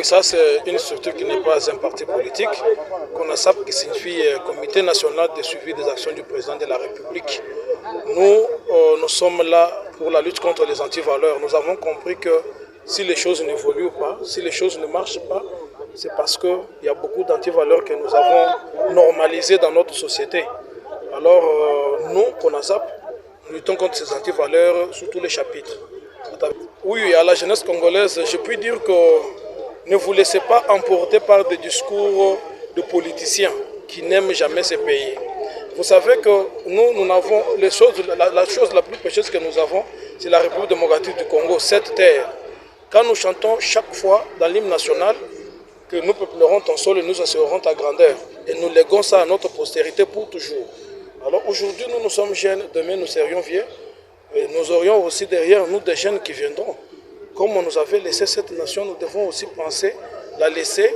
Oui, ça c'est une structure qui n'est pas un parti politique, CONASAP qui signifie Comité national de suivi des actions du président de la République. Nous sommes là pour la lutte contre les antivaleurs. Nous avons compris que si les choses n'évoluent pas, si les choses ne marchent pas, c'est parce qu'il y a beaucoup d'antivaleurs que nous avons normalisées dans notre société. Alors nous, CONASAP, nous luttons contre ces antivaleurs sous tous les chapitres. Oui, à la jeunesse congolaise, je puis dire que ne vous laissez pas emporter par des discours de politiciens qui n'aiment jamais ces pays. Vous savez que nous n'avons la chose la plus précieuse que nous avons, c'est la République démocratique du Congo, cette terre. Quand nous chantons chaque fois dans l'hymne national que nous peuplerons ton sol et nous assurerons ta grandeur, et nous léguons ça à notre postérité pour toujours. Alors aujourd'hui, nous sommes jeunes, demain nous serions vieux, et nous aurions aussi derrière nous des jeunes qui viendront. Comme on nous avait laissé cette nation, nous devons aussi penser la laisser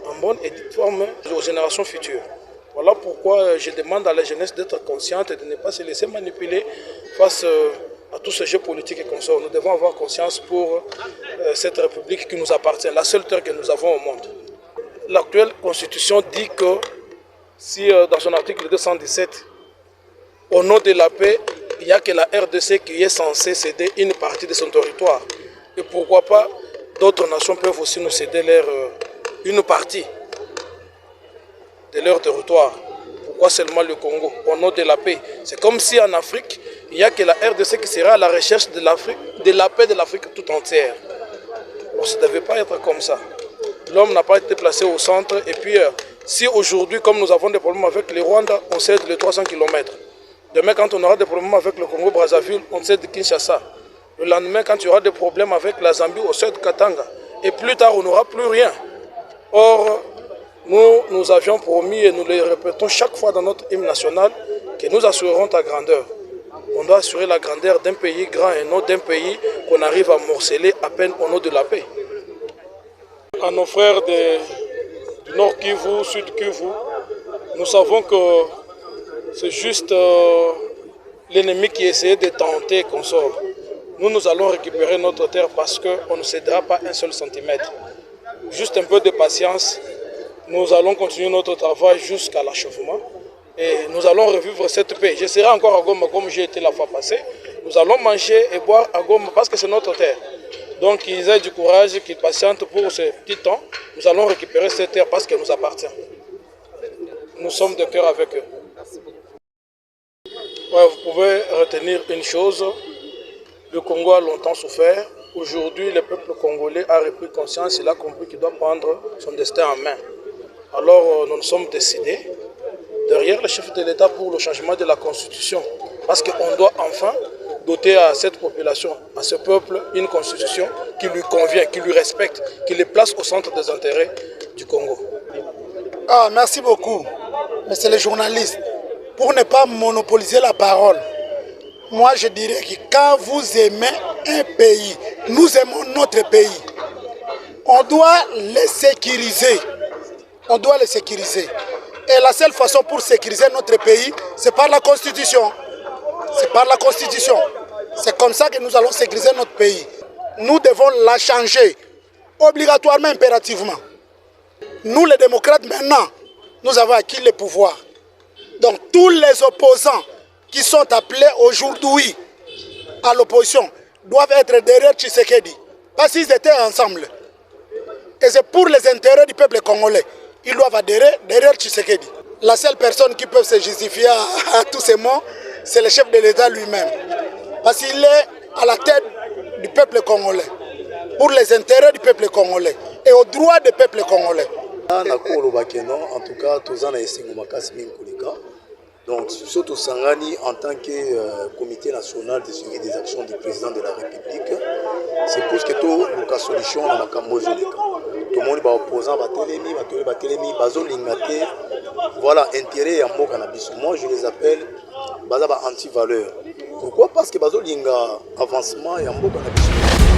en bonne et due forme aux générations futures. Voilà pourquoi je demande à la jeunesse d'être consciente et de ne pas se laisser manipuler face à tous ces jeux politiques et consorts. Nous devons avoir conscience pour cette République qui nous appartient, la seule terre que nous avons au monde. L'actuelle constitution dit que si dans son article 217, au nom de la paix, il n'y a que la RDC qui est censée céder une partie de son territoire. Et pourquoi pas, d'autres nations peuvent aussi nous céder une partie de leur territoire. Pourquoi seulement le Congo, au nom de la paix? C'est comme si en Afrique, il n'y a que la RDC qui sera à la recherche de la paix de l'Afrique tout entière. Bon, ça ne devait pas être comme ça. L'homme n'a pas été placé au centre. Et puis, si aujourd'hui, comme nous avons des problèmes avec le Rwanda, on cède les 300 km. Demain, quand on aura des problèmes avec le Congo-Brazzaville, on cède Kinshasa. Le lendemain, quand il y aura des problèmes avec la Zambie, on cède Katanga. Et plus tard, on n'aura plus rien. Or, nous avions promis, et nous le répétons chaque fois dans notre hymne national, que nous assurerons ta grandeur. On doit assurer la grandeur d'un pays grand et non d'un pays qu'on arrive à morceler à peine au nom de la paix. À nos frères du Nord Kivu, Sud Kivu, nous savons que c'est juste l'ennemi qui essayait de tenter qu'on sort. Nous allons récupérer notre terre parce qu'on ne cédera pas un seul centimètre. Juste un peu de patience. Nous allons continuer notre travail jusqu'à l'achèvement et nous allons revivre cette paix. Je serai encore à Goma comme j'ai été la fois passée. Nous allons manger et boire à Goma parce que c'est notre terre. Donc ils aient du courage, qu'ils patientent pour ce petit temps. Nous allons récupérer cette terre parce qu'elle nous appartient. Nous sommes de cœur avec eux. Ouais, vous pouvez retenir une chose. Le Congo a longtemps souffert. Aujourd'hui, le peuple congolais a repris conscience. Il a compris qu'il doit prendre son destin en main. Alors nous nous sommes décidés derrière le chef de l'État pour le changement de la constitution. Parce qu'on doit enfin doter à cette population, à ce peuple, une constitution qui lui convient, qui lui respecte, qui les place au centre des intérêts du Congo. Merci beaucoup, monsieur le journaliste. Pour ne pas monopoliser la parole, moi je dirais que quand vous aimez un pays, nous aimons notre pays, on doit le sécuriser. On doit le sécuriser. Et la seule façon pour sécuriser notre pays, c'est par la Constitution. C'est par la Constitution. C'est comme ça que nous allons sécuriser notre pays. Nous devons la changer, obligatoirement, impérativement. Nous, les démocrates, maintenant, nous avons acquis le pouvoir. Donc, tous les opposants qui sont appelés aujourd'hui à l'opposition doivent être derrière Tshisekedi. Parce qu'ils étaient ensemble. Et c'est pour les intérêts du peuple congolais. Ils doivent adhérer derrière Tshisekedi. La seule personne qui peut se justifier à tous ces mots, c'est le chef de l'État lui-même. Parce qu'il est à la tête du peuple congolais, pour les intérêts du peuple congolais et aux droits du peuple congolais. En tout cas, tous en donc, surtout Sangani en tant que comité national de suivi des actions du président de la République, c'est pour que tout la solution à la Cambodge. Tout le monde va opposant, va télémi, voilà, intérêt à mon cannabis. Moi, je les appelle anti-valeurs. Pourquoi? Parce que bazo linga avancement et ambo cannabis.